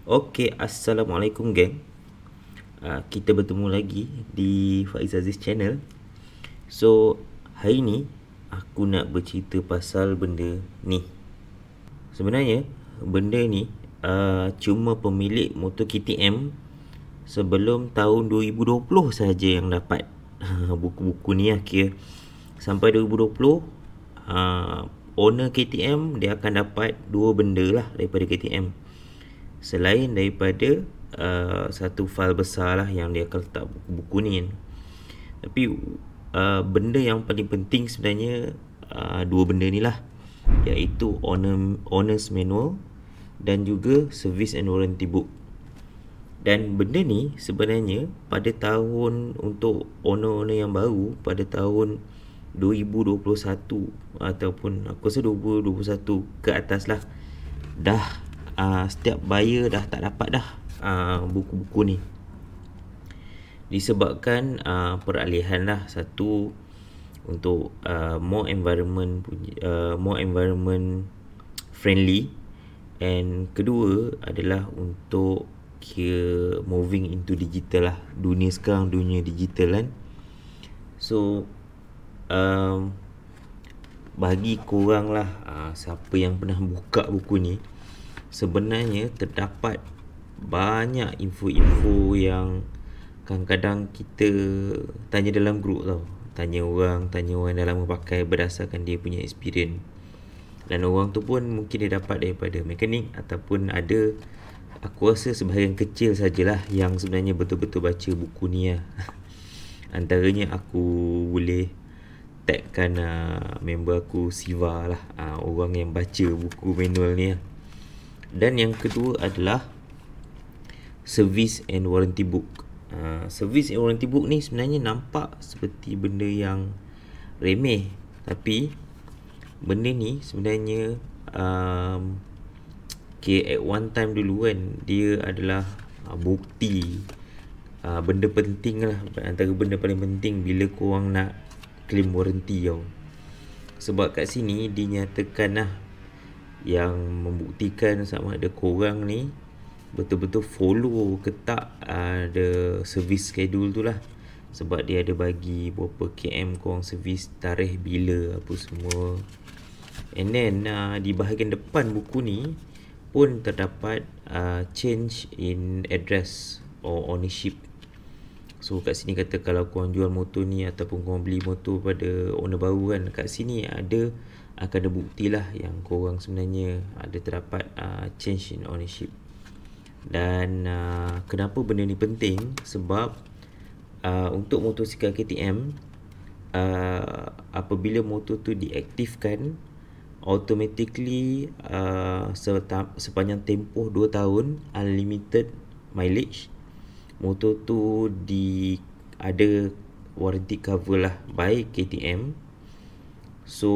Okey, Assalamualaikum geng. Kita bertemu lagi di Faiz Aziz Channel. So, hari ni aku nak bercerita pasal benda ni. Sebenarnya, benda ni cuma pemilik motor KTM sebelum tahun 2020 saja yang dapat buku-buku ni lah kira. Sampai 2020, owner KTM dia akan dapat dua benda lah daripada KTM. Selain daripada satu file besar lah yang dia akan letak buku-buku ni kan. Tapi benda yang paling penting sebenarnya dua benda ni lah, iaitu owner's manual dan juga service and warranty book. Dan benda ni sebenarnya pada tahun, untuk owner-owner yang baru pada tahun 2021 ataupun aku rasa 2021 ke atas lah, dah setiap buyer dah tak dapat dah buku-buku ni, disebabkan peralihan lah. Satu, untuk more environment friendly, and kedua adalah untuk kira moving into digital lah. Dunia sekarang dunia digital kan. So bagi korang lah, siapa yang pernah buka buku ni, sebenarnya terdapat banyak info-info yang kadang-kadang kita tanya dalam grup tau. Tanya orang dah lama pakai berdasarkan dia punya experience. Dan orang tu pun mungkin dia dapat daripada mekanik, ataupun ada, aku rasa sebahagian kecil sajalah yang sebenarnya betul-betul baca buku ni lah. Antaranya aku boleh tagkan member aku Siva lah, orang yang baca buku manual ni lah. Dan yang kedua adalah service and warranty book. Service and warranty book ni sebenarnya nampak seperti benda yang remeh, tapi benda ni sebenarnya at one time dulu kan, dia adalah bukti benda penting lah, antara benda paling penting bila korang nak claim warranty tau. Sebab kat sini dinyatakan lah, yang membuktikan sama ada korang ni betul-betul follow ke tak ada service schedule tu lah. Sebab dia ada bagi berapa km korang service, tarikh bila, apa semua. And then di bahagian depan buku ni pun terdapat change in address or ownership. So kat sini kata kalau korang jual motor ni ataupun korang beli motor pada owner baru kan, kat sini akan ada bukti lah yang korang sebenarnya ada terdapat change in ownership. Dan kenapa benda ni penting? Sebab untuk motosikal KTM, apabila motor tu diaktifkan, automatically sepanjang tempoh 2 tahun unlimited mileage, motor tu ada warranty cover lah by KTM. So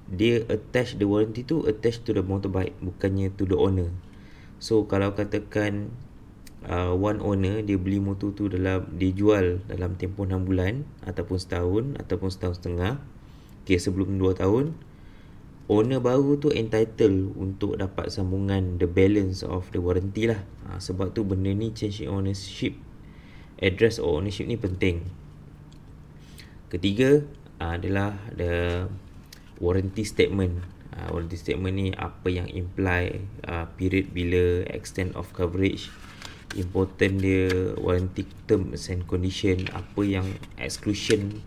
dia attach the warranty tu attach to the motorbike, bukannya to the owner. So kalau katakan one owner dia beli motor tu dia jual dalam tempoh 6 bulan ataupun setahun ataupun setahun setengah, sebelum 2 tahun, owner baru tu entitled untuk dapat sambungan the balance of the warranty lah. Sebab tu benda ni, change in ownership, address or ownership ni penting. Ketiga adalah the warranty statement. Warranty statement ni apa yang imply period bila, extent of coverage, important dia, warranty terms and condition, apa yang exclusion,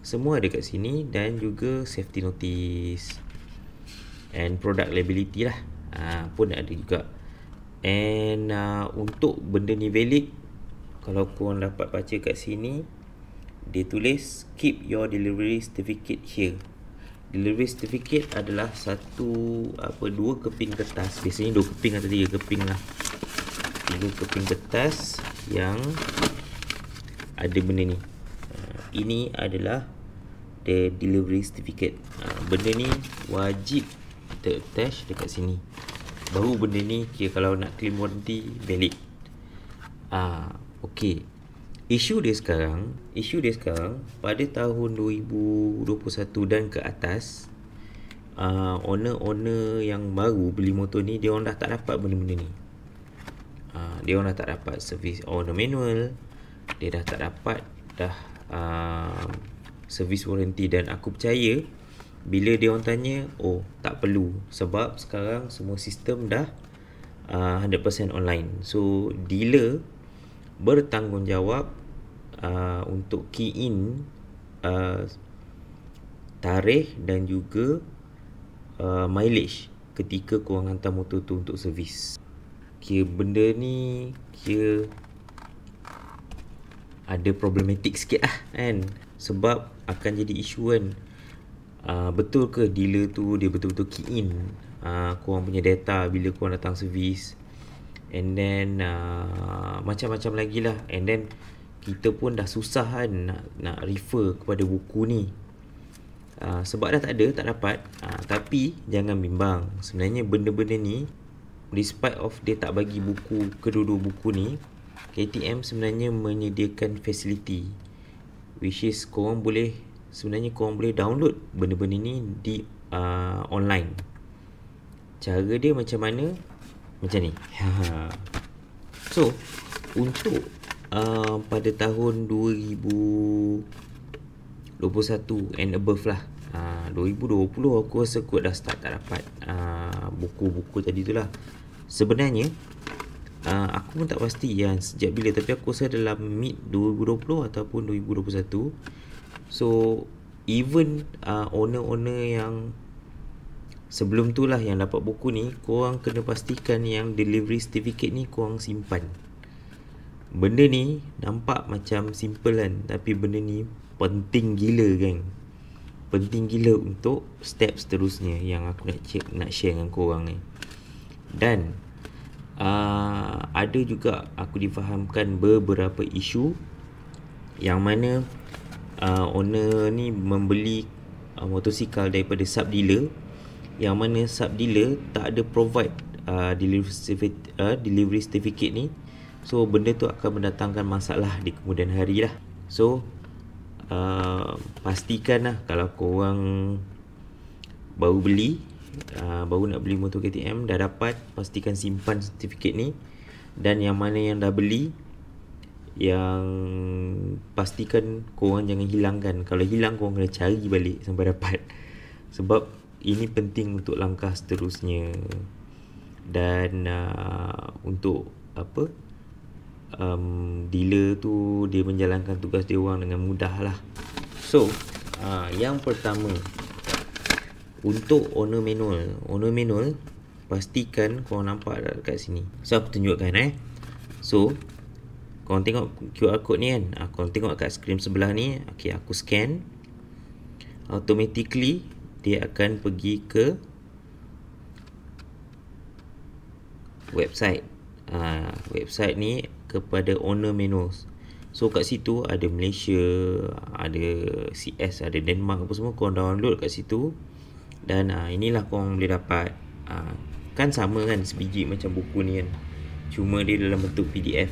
semua ada kat sini. Dan juga safety notice and product liability lah, pun ada juga. And untuk benda ni valid, kalau korang dapat baca kat sini, dia tulis keep your delivery certificate here. Delivery certificate adalah dua keping kertas, biasanya 2 keping atau 3 keping lah, 3 keping kertas yang ada benda ni. Ini adalah the delivery certificate. Benda ni wajib attach dekat sini, baru benda ni kira kalau nak claim warranty valid. Okay, isu dia sekarang pada tahun 2021 dan ke atas, owner-owner yang baru beli motor ni, dia orang dah tak dapat benda-benda ni. Dia orang dah tak dapat servis owner manual, dia dah tak dapat servis warranty. Dan aku percaya bila dia orang tanya, oh tak perlu, sebab sekarang semua sistem dah 100% online. So dealer bertanggungjawab untuk key in tarikh dan juga mileage ketika korang hantar motor tu untuk servis. Kira benda ni kira ada problematik sikit lah kan, sebab akan jadi isu kan. Betul ke dealer tu dia betul-betul key in korang punya data bila korang datang servis, and then macam-macam lagi lah. And then kita pun dah susah kan nak refer kepada buku ni, sebab dah tak ada, tak dapat. Tapi jangan bimbang, sebenarnya benda-benda ni, despite of dia tak bagi buku, kedua-dua buku ni, KTM sebenarnya menyediakan facility, which is korang boleh download benda-benda ni di online. Cara dia macam mana? Macam ni. So untuk pada tahun 2021 and above lah, 2020 aku rasa kot dah start tak dapat buku-buku tadi tu lah. Sebenarnya aku pun tak pasti yang sejak bila, tapi aku rasa dalam mid 2020 ataupun 2021. So even owner-owner yang sebelum tu lah yang dapat buku ni, korang kena pastikan yang delivery certificate ni korang simpan. Benda ni nampak macam simple kan, tapi benda ni penting gila geng. Penting gila untuk step seterusnya yang aku nak share dengan korang ni. Dan ada juga aku difahamkan beberapa isu yang mana owner ni membeli motosikal daripada sub dealer, yang mana sub dealer tak ada provide delivery certificate ni. So benda tu akan mendatangkan masalah di kemudian hari lah. So pastikan lah kalau korang baru beli, baru nak beli motor KTM, dah dapat, pastikan simpan sertifikat ni. Dan yang mana yang dah beli, yang pastikan korang jangan hilangkan. Kalau hilang korang kena cari balik sampai dapat, sebab ini penting untuk langkah seterusnya. Dan untuk dealer tu dia menjalankan tugas dia orang dengan mudah lah. So yang pertama, untuk owner manual, pastikan korang nampak dekat sini. So aku tunjukkan So korang tengok QR code ni kan, korang tengok kat skrin sebelah ni. Okay, aku scan, automatically dia akan pergi ke website. Website ni kepada owner manuals. So kat situ ada Malaysia, ada CS, ada Denmark, apa semua korang download kat situ. Dan inilah korang boleh dapat. Kan sama kan, sebiji macam buku ni kan, cuma dia dalam bentuk PDF.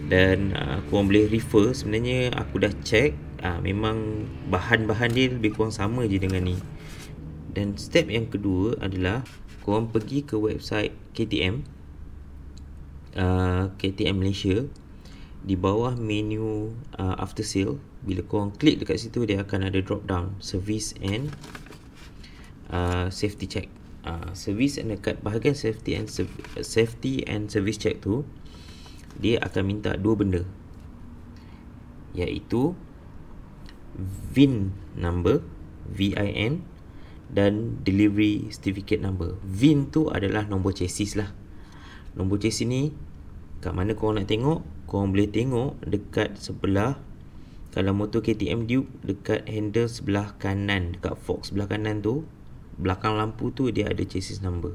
Dan korang boleh refer. Sebenarnya aku dah check, memang bahan-bahan dia lebih kurang sama je dengan ni. Dan step yang kedua adalah korang pergi ke website KTM, KTM Malaysia. Di bawah menu after sale, bila korang klik dekat situ, dia akan ada drop down service and safety check. Service and dekat bahagian safety and service check tu, dia akan minta dua benda, iaitu VIN number, VIN, dan delivery certificate number. VIN tu adalah nombor chassis lah. Nombor chassis ni kat mana korang nak tengok? Korang boleh tengok dekat sebelah, kalau motor KTM Duke, dekat handle sebelah kanan, dekat fork sebelah kanan tu, belakang lampu tu dia ada chassis number.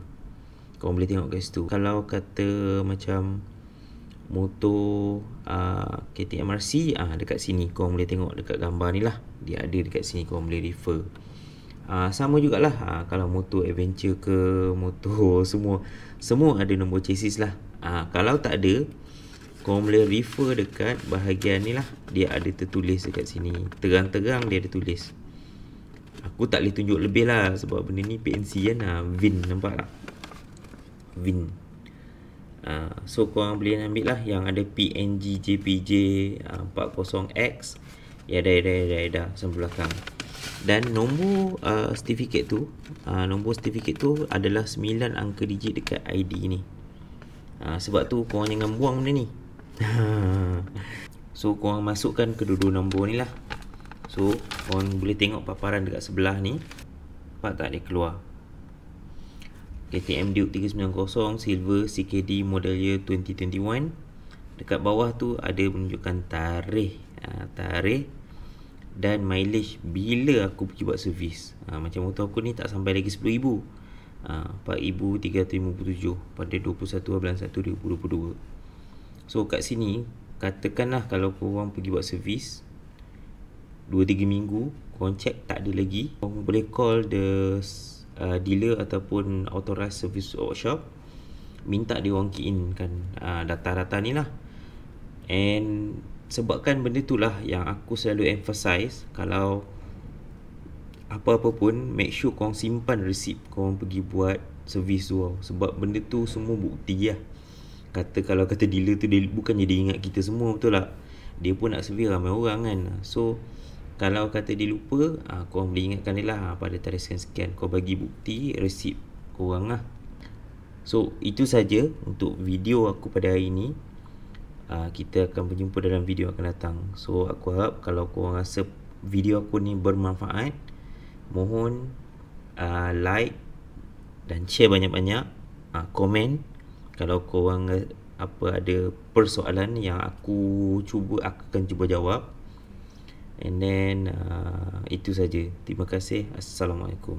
Korang boleh tengok kat situ. Kalau kata macam motor KTM RC, dekat sini korang boleh tengok dekat gambar ni lah, dia ada dekat sini, korang boleh refer. Sama jugalah kalau motor adventure ke motor semua ada nombor chassis lah. Kalau tak ada, korang boleh refer dekat bahagian ni lah, dia ada tertulis dekat sini, terang-terang dia ada tulis Aku tak boleh tunjuk lebih lah sebab benda ni PNC kan. VIN, nampak tak? VIN. So korang boleh ambil lah yang ada PNG, JPJ, 40X, yada sampai belakang. Dan nombor certificate tu, adalah 9 angka digit dekat ID ni. Sebab tu korang jangan buang benda ni. So korang masukkan kedua-dua nombor ni lah. So korang boleh tengok paparan dekat sebelah ni. Nampak tak dia keluar? KTM Duke 390 Silver CKD model year 2021. Dekat bawah tu ada menunjukkan tarikh, tarikh dan mileage bila aku pergi buat servis. Macam motor aku ni tak sampai lagi 10,000. 4,357 pada 21/11/2022. So kat sini katakanlah kalau korang pergi buat servis 2-3 minggu, korang check tak ada lagi, korang boleh call the dealer ataupun authorized service workshop, minta dia orang key in kan data-data ni lah. And sebabkan benda tu lah yang aku selalu emphasize, kalau apa-apa pun make sure korang simpan resip korang pergi buat servis tu tau. Sebab benda tu semua bukti lah. Kalau kata dealer tu, dia bukannya dia ingat kita semua, betul tak? Dia pun nak servis ramai orang kan. So kalau kata dia lupa, korang boleh ingatkan dia lah, pada tarikh sekian-sekian kau bagi bukti resip korang lah. So itu saja untuk video aku pada hari ni. Kita akan berjumpa dalam video akan datang. So aku harap kalau korang rasa video aku ni bermanfaat, mohon like dan share banyak-banyak, komen kalau korang ada persoalan yang aku akan cuba jawab. And then itu saja. Terima kasih. Assalamualaikum.